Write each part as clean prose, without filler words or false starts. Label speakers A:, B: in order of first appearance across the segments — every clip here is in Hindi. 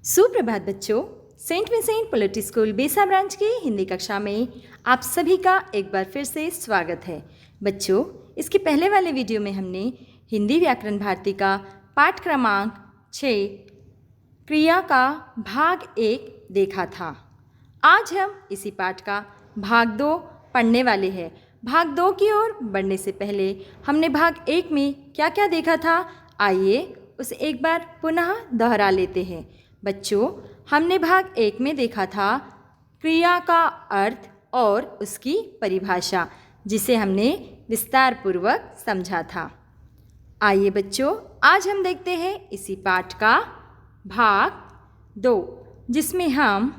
A: सुप्रभात बच्चों। Saint Vincent Pallotti school Besa branch की हिंदी कक्षा में आप सभी का एक बार फिर से स्वागत है। बच्चों, इसके पहले वाले वीडियो में हमने हिंदी व्याकरण भारती का पाठ क्रमांक 6 क्रिया का भाग 1 देखा था। आज हम इसी पाठ का भाग 2 पढ़ने वाले हैं। भाग 2 की ओर बढ़ने से पहले हमने भाग 1 में क्या क्या देखा था, आइए उसे एक बार पुनः दोहरा लेते हैं। बच्चों, हमने भाग 1 में देखा था क्रिया का अर्थ और उसकी परिभाषा, जिसे हमने विस्तार पूर्वक समझा था। आइए बच्चों, आज हम देखते हैं इसी पाठ का भाग 2, जिसमें हम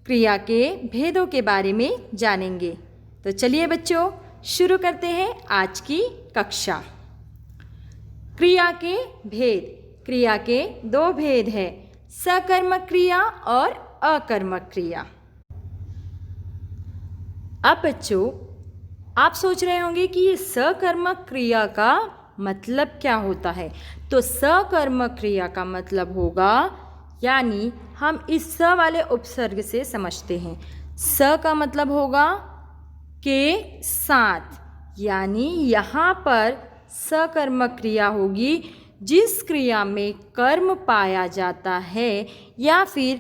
A: क्रिया के भेदों के बारे में जानेंगे। तो चलिए बच्चों, शुरू करते हैं आज की कक्षा। क्रिया के भेद। क्रिया के 2 भेद हैं, सकर्मक क्रिया और अकर्मक क्रिया। अब बच्चों, आप सोच रहे होंगे कि ये सकर्मक क्रिया का मतलब क्या होता है। तो सकर्मक क्रिया का मतलब होगा, यानी हम इस स वाले उपसर्ग से समझते हैं। स का मतलब होगा के साथ, यानी यहाँ पर सकर्मक क्रिया होगी जिस क्रिया में कर्म पाया जाता है, या फिर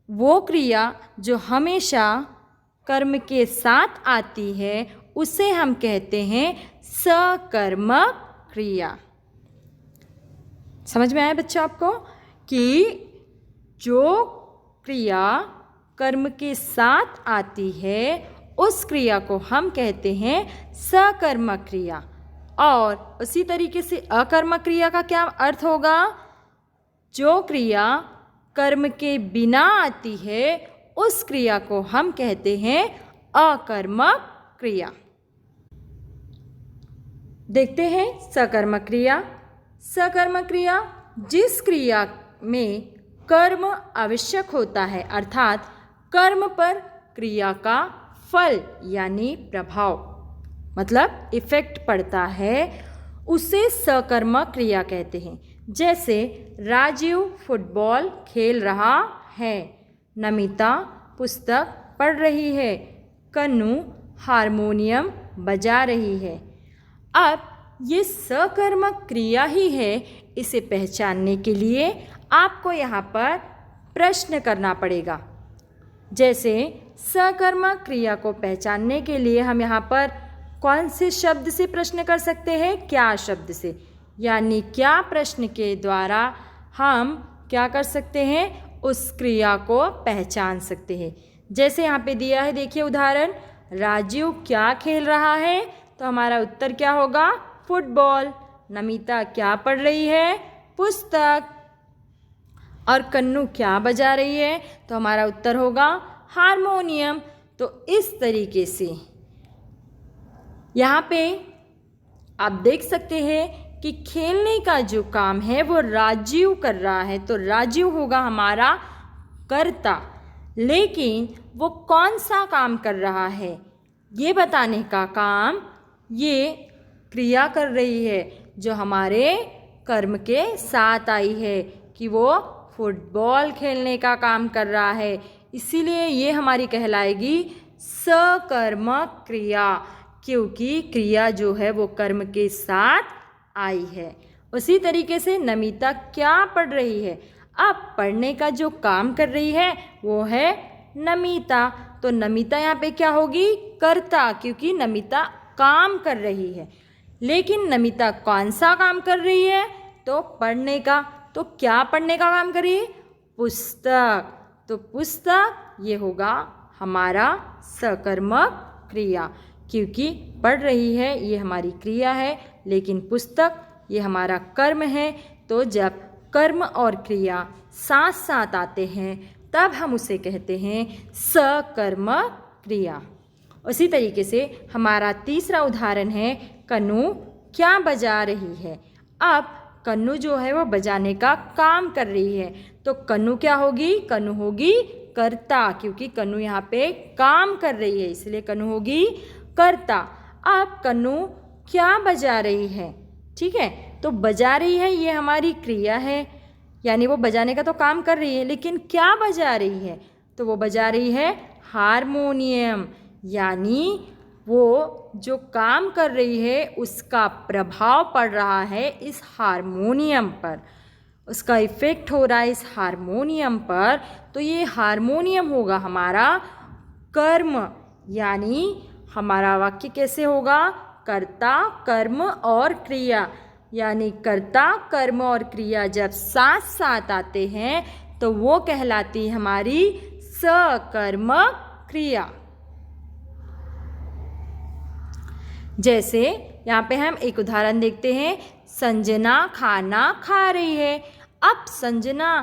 A: वो क्रिया जो हमेशा कर्म के साथ आती है, उसे हम कहते हैं सकर्मक क्रिया। समझ में आया बच्चों आपको कि जो क्रिया कर्म के साथ आती है उस क्रिया को हम कहते हैं सकर्मक क्रिया। और उसी तरीके से अकर्मक क्रिया का क्या अर्थ होगा? जो क्रिया कर्म के बिना आती है उस क्रिया को हम कहते हैं अकर्मक क्रिया। देखते हैं सकर्मक क्रिया। सकर्मक क्रिया जिस क्रिया में कर्म आवश्यक होता है, अर्थात कर्म पर क्रिया का फल यानी प्रभाव मतलब इफेक्ट पड़ता है, उसे सकर्मक क्रिया कहते हैं। जैसे राजीव फुटबॉल खेल रहा है, नमिता पुस्तक पढ़ रही है, कन्नू हारमोनियम बजा रही है। अब ये सकर्मक क्रिया ही है। इसे पहचानने के लिए आपको यहाँ पर प्रश्न करना पड़ेगा। जैसे सकर्मक क्रिया को पहचानने के लिए हम यहाँ पर कौन से शब्द से प्रश्न कर सकते हैं? क्या शब्द से, यानी क्या प्रश्न के द्वारा हम क्या कर सकते हैं, उस क्रिया को पहचान सकते हैं। जैसे यहाँ पे दिया है, देखिए उदाहरण, राजीव क्या खेल रहा है, तो हमारा उत्तर क्या होगा? फुटबॉल। नमिता क्या पढ़ रही है? पुस्तक। और कन्नू क्या बजा रही है, तो हमारा उत्तर होगा हारमोनियम। तो इस तरीके से यहाँ पे आप देख सकते हैं कि खेलने का जो काम है वो राजीव कर रहा है, तो राजीव होगा हमारा कर्ता। लेकिन वो कौन सा काम कर रहा है, ये बताने का काम ये क्रिया कर रही है जो हमारे कर्म के साथ आई है, कि वो फुटबॉल खेलने का काम कर रहा है। इसीलिए ये हमारी कहलाएगी सकर्मक क्रिया, क्योंकि क्रिया जो है वो कर्म के साथ आई है। उसी तरीके से नमिता क्या पढ़ रही है? अब पढ़ने का जो काम कर रही है वो है नमिता, तो नमिता यहाँ पे क्या होगी? कर्ता, क्योंकि नमिता काम कर रही है। लेकिन नमिता कौन सा काम कर रही है? तो पढ़ने का। तो क्या पढ़ने का काम कर रही है? पुस्तक। तो पुस्तक ये होगा हमारा सकर्मक क्रिया, क्योंकि पढ़ रही है ये हमारी क्रिया है, लेकिन पुस्तक ये हमारा कर्म है। तो जब कर्म और क्रिया साथ साथ आते हैं तब हम उसे कहते हैं सकर्मक क्रिया। उसी तरीके से हमारा तीसरा उदाहरण है, कन्नू क्या बजा रही है। अब कन्नू जो है वो बजाने का काम कर रही है, तो कन्नू क्या होगी? कन्नू होगी कर्ता, क्योंकि कन्नू यहाँ पे काम कर रही है, इसलिए कन्नू होगी कर्ता। अब कन्नू क्या बजा रही है? ठीक है, तो बजा रही है ये हमारी क्रिया है। यानी वो बजाने का तो काम कर रही है, लेकिन क्या बजा रही है? तो वो बजा रही है हारमोनियम। यानी वो जो काम कर रही है उसका प्रभाव पड़ रहा है इस हारमोनियम पर, उसका इफ़ेक्ट हो रहा है इस हारमोनियम पर। तो ये हारमोनियम होगा हमारा कर्म। यानी हमारा वाक्य कैसे होगा? कर्ता, कर्म और क्रिया। यानी कर्ता, कर्म और क्रिया जब साथ साथ आते हैं तो वो कहलाती हमारी सकर्मक क्रिया। जैसे यहाँ पे हम एक उदाहरण देखते हैं, संजना खाना खा रही है। अब संजना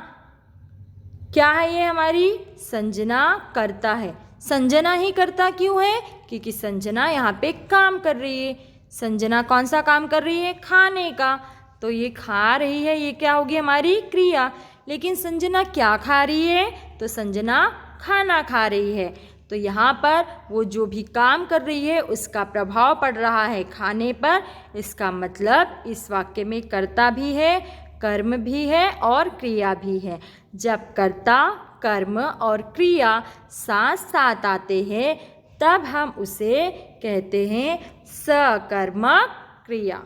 A: क्या है? ये हमारी संजना कर्ता है। संजना ही कर्ता क्यों है? क्योंकि संजना यहाँ पे काम कर रही है। संजना कौन सा काम कर रही है? खाने का। तो ये खा रही है, ये क्या होगी? हमारी क्रिया। लेकिन संजना क्या खा रही है? तो संजना खाना खा रही है। तो यहाँ पर वो जो भी काम कर रही है उसका प्रभाव पड़ रहा है खाने पर। इसका मतलब इस वाक्य में कर्ता भी है, कर्म भी है और क्रिया भी है। जब कर्ता, कर्म और क्रिया साथ साथ आते हैं तब हम उसे कहते हैं सकर्मक क्रिया।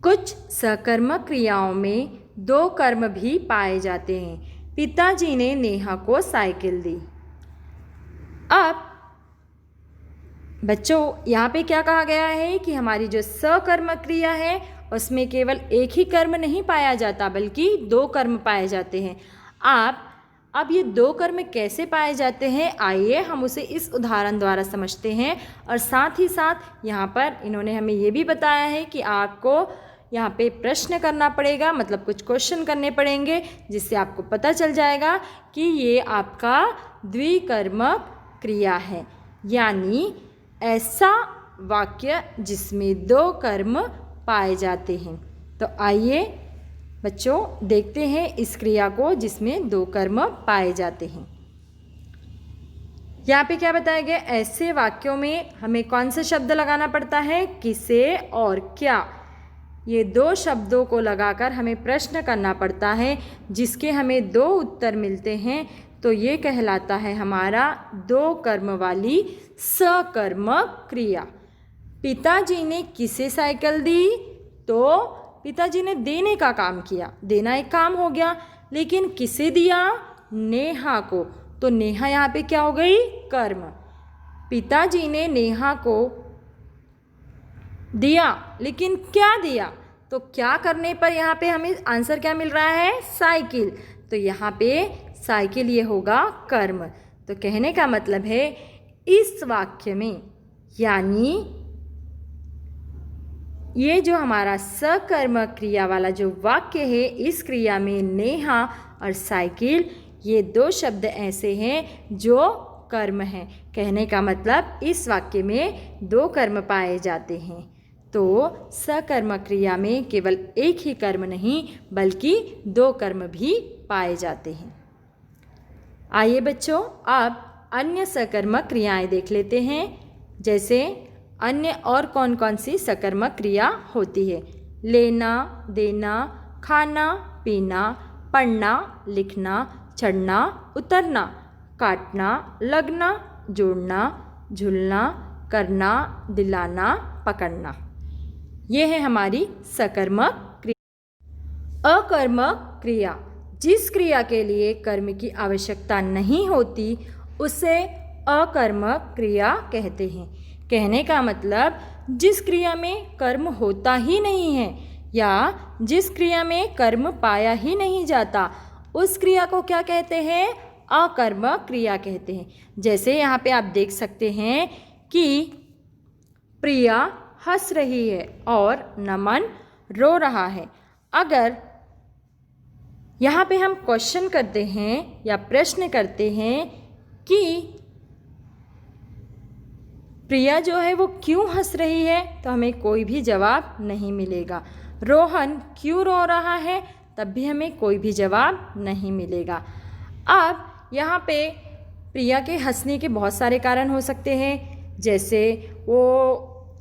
A: कुछ सकर्मक क्रियाओं में दो कर्म भी पाए जाते हैं। पिताजी ने नेहा को साइकिल दी। अब बच्चों यहाँ पे क्या कहा गया है कि हमारी जो सकर्मक क्रिया है उसमें केवल एक ही कर्म नहीं पाया जाता बल्कि दो कर्म पाए जाते हैं। अब ये दो कर्म कैसे पाए जाते हैं, आइए हम उसे इस उदाहरण द्वारा समझते हैं। और साथ ही साथ यहाँ पर इन्होंने हमें ये भी बताया है कि आपको यहाँ पे प्रश्न करना पड़ेगा, मतलब कुछ क्वेश्चन करने पड़ेंगे जिससे आपको पता चल जाएगा कि ये आपका द्विकर्मक क्रिया है। यानी ऐसा वाक्य जिसमें दो कर्म पाए जाते हैं। तो आइए बच्चों देखते हैं इस क्रिया को जिसमें दो कर्म पाए जाते हैं। यहाँ पे क्या बताया गया? ऐसे वाक्यों में हमें कौन से शब्द लगाना पड़ता है? किसे और क्या। ये दो शब्दों को लगाकर हमें प्रश्न करना पड़ता है जिसके हमें दो उत्तर मिलते हैं। तो ये कहलाता है हमारा दो कर्म वाली सकर्मक क्रिया। पिताजी ने किसे साइकिल दी? तो पिताजी ने देने का काम किया, देना एक काम हो गया। लेकिन किसे दिया? नेहा को। तो नेहा यहाँ पे क्या हो गई? कर्म। पिताजी ने नेहा को दिया, लेकिन क्या दिया? तो क्या करने पर यहाँ पे हमें आंसर क्या मिल रहा है? साइकिल। तो यहाँ पे साइकिल ये होगा कर्म। तो कहने का मतलब है इस वाक्य में, यानी ये जो हमारा सकर्मक क्रिया वाला जो वाक्य है, इस क्रिया में नेहा और साइकिल ये दो शब्द ऐसे हैं जो कर्म हैं। कहने का मतलब इस वाक्य में दो कर्म पाए जाते हैं। तो सकर्मक क्रिया में केवल एक ही कर्म नहीं बल्कि दो कर्म भी पाए जाते हैं। आइए बच्चों अब अन्य सकर्मक क्रियाएं देख लेते हैं। जैसे अन्य और कौन कौन सी सकर्मक क्रिया होती है? लेना, देना, खाना, पीना, पढ़ना, लिखना, चढ़ना, उतरना, काटना, लगना, जोड़ना, झूलना, करना, दिलाना, पकड़ना। ये है हमारी सकर्मक क्रिया। अकर्मक क्रिया, जिस क्रिया के लिए कर्म की आवश्यकता नहीं होती उसे अकर्मक क्रिया कहते हैं। कहने का मतलब जिस क्रिया में कर्म होता ही नहीं है या जिस क्रिया में कर्म पाया ही नहीं जाता उस क्रिया को क्या कहते हैं? अकर्मक क्रिया कहते हैं। जैसे यहाँ पे आप देख सकते हैं कि प्रिया हंस रही है और नमन रो रहा है। अगर यहाँ पे हम क्वेश्चन करते हैं या प्रश्न करते हैं कि प्रिया जो है वो क्यों हंस रही है, तो हमें कोई भी जवाब नहीं मिलेगा। रोहन क्यों रो रहा है, तब भी हमें कोई भी जवाब नहीं मिलेगा। अब यहाँ पे प्रिया के हंसने के बहुत सारे कारण हो सकते हैं। जैसे वो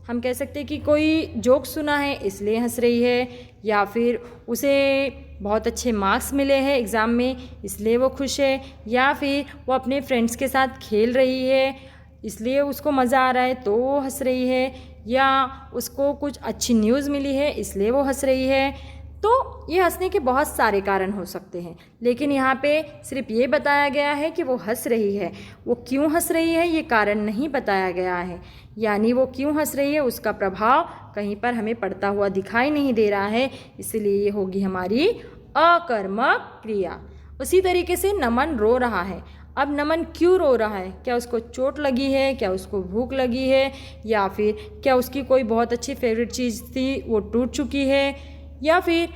A: हम कह सकते हैं कि कोई जोक सुना है इसलिए हंस रही है, या फिर उसे बहुत अच्छे मार्क्स मिले हैं एग्ज़ाम में इसलिए वो खुश है, या फिर वो अपने फ्रेंड्स के साथ खेल रही है इसलिए उसको मज़ा आ रहा है तो वो हंस रही है, या उसको कुछ अच्छी न्यूज़ मिली है इसलिए वो हंस रही है। तो ये हंसने के बहुत सारे कारण हो सकते हैं, लेकिन यहाँ पे सिर्फ ये बताया गया है कि वो हंस रही है। वो क्यों हंस रही है ये कारण नहीं बताया गया है, यानी वो क्यों हंस रही है उसका प्रभाव कहीं पर हमें पड़ता हुआ दिखाई नहीं दे रहा है, इसलिए ये होगी हमारी अकर्मक क्रिया। उसी तरीके से नमन रो रहा है। अब नमन क्यों रो रहा है? क्या उसको चोट लगी है, क्या उसको भूख लगी है, या फिर क्या उसकी कोई बहुत अच्छी फेवरेट चीज़ थी वो टूट चुकी है, या फिर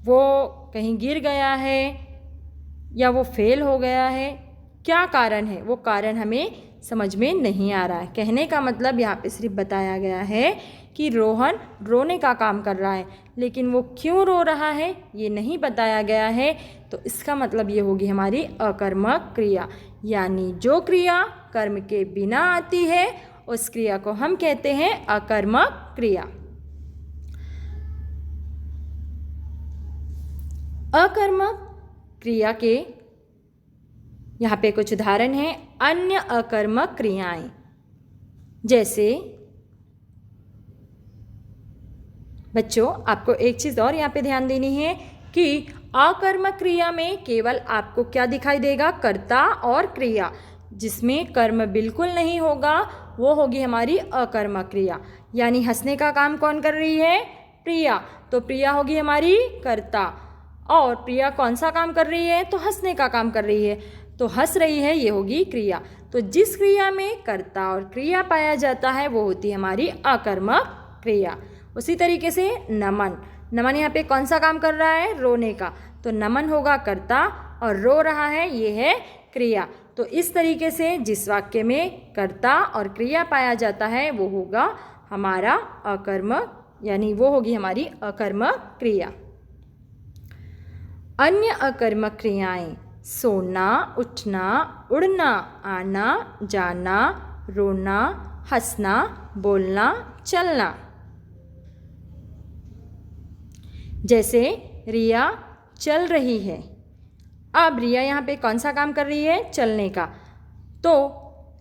A: वो कहीं गिर गया है, या वो फेल हो गया है? क्या कारण है? वो कारण हमें समझ में नहीं आ रहा है। कहने का मतलब यहाँ पे सिर्फ बताया गया है कि रोहन रोने का काम कर रहा है, लेकिन वो क्यों रो रहा है ये नहीं बताया गया है। तो इसका मतलब ये होगी हमारी अकर्मक क्रिया, यानी जो क्रिया कर्म के बिना आती है उस क्रिया को हम कहते हैं अकर्मक क्रिया। अकर्मक क्रिया के यहाँ पे कुछ उदाहरण हैं। अन्य अकर्मक क्रियाएं, जैसे बच्चों आपको एक चीज़ और यहाँ पे ध्यान देनी है कि अकर्मक क्रिया में केवल आपको क्या दिखाई देगा? कर्ता और क्रिया। जिसमें कर्म बिल्कुल नहीं होगा वो होगी हमारी अकर्मक क्रिया। यानी हंसने का काम कौन कर रही है? प्रिया। तो प्रिया होगी हमारी कर्ता, और प्रिया कौन सा काम कर रही है? तो हंसने का काम कर रही है, तो हंस रही है ये होगी क्रिया। तो जिस क्रिया में कर्ता और क्रिया पाया जाता है वो होती है हमारी अकर्मक क्रिया। उसी तरीके से नमन, नमन यहाँ पे कौन सा काम कर रहा है? रोने का। तो नमन होगा कर्ता और रो रहा है ये है क्रिया। तो इस तरीके से जिस वाक्य में कर्ता और क्रिया पाया जाता है वो होगा हमारा अकर्मक, यानी वो होगी हमारी अकर्मक क्रिया। अन्य अकर्मक क्रियाएं सोना, उठना, उड़ना, आना, जाना, रोना, हंसना, बोलना, चलना। जैसे रिया चल रही है। अब रिया यहाँ पे कौन सा काम कर रही है? चलने का। तो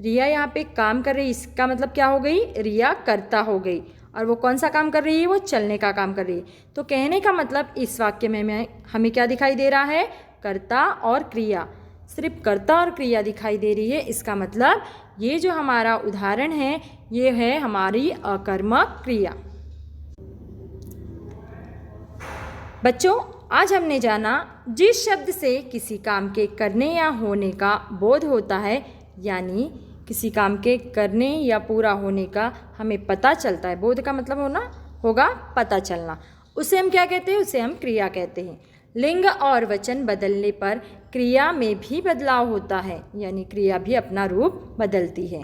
A: रिया यहाँ पे काम कर रही है, इसका मतलब क्या हो गई? रिया कर्ता हो गई, और वो कौन सा काम कर रही है? वो चलने का काम कर रही है। तो कहने का मतलब इस वाक्य में हमें क्या दिखाई दे रहा है? कर्ता और क्रिया। सिर्फ कर्ता और क्रिया दिखाई दे रही है। इसका मतलब ये जो हमारा उदाहरण है ये है हमारी अकर्मक क्रिया। बच्चों आज हमने जाना जिस शब्द से किसी काम के करने या होने का बोध होता है, यानी किसी काम के करने या पूरा होने का हमें पता चलता है। बोध का मतलब होगा पता चलना। उसे हम क्या कहते हैं? उसे हम क्रिया कहते हैं। लिंग और वचन बदलने पर क्रिया में भी बदलाव होता है, यानी क्रिया भी अपना रूप बदलती है।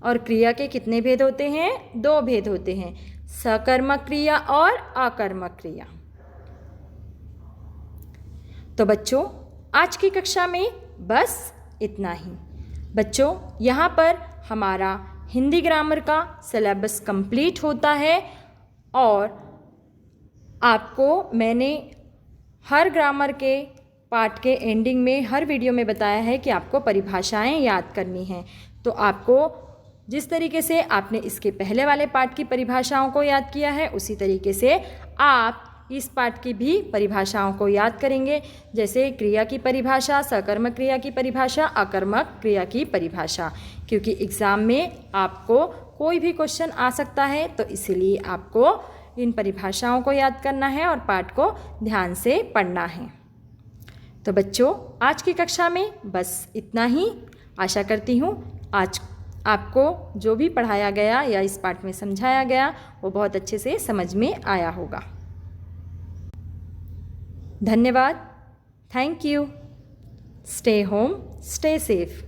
A: और क्रिया के कितने भेद होते हैं? 2 भेद होते हैं, सकर्मक क्रिया और अकर्मक क्रिया। तो बच्चों आज की कक्षा में बस इतना ही। बच्चों यहाँ पर हमारा हिंदी ग्रामर का सिलेबस कंप्लीट होता है, और आपको मैंने हर ग्रामर के पार्ट के एंडिंग में हर वीडियो में बताया है कि आपको परिभाषाएं याद करनी हैं। तो आपको जिस तरीके से आपने इसके पहले वाले पार्ट की परिभाषाओं को याद किया है उसी तरीके से आप इस पार्ट की भी परिभाषाओं को याद करेंगे, जैसे क्रिया की परिभाषा, सकर्मक क्रिया की परिभाषा, अकर्मक क्रिया की परिभाषा। क्योंकि एग्ज़ाम में आपको कोई भी क्वेश्चन आ सकता है, तो इसीलिए आपको इन परिभाषाओं को याद करना है और पाठ को ध्यान से पढ़ना है। तो बच्चों आज की कक्षा में बस इतना ही। आशा करती हूँ आज आपको जो भी पढ़ाया गया या इस पाठ में समझाया गया वो बहुत अच्छे से समझ में आया होगा। धन्यवाद। Thank you. Stay home, stay safe.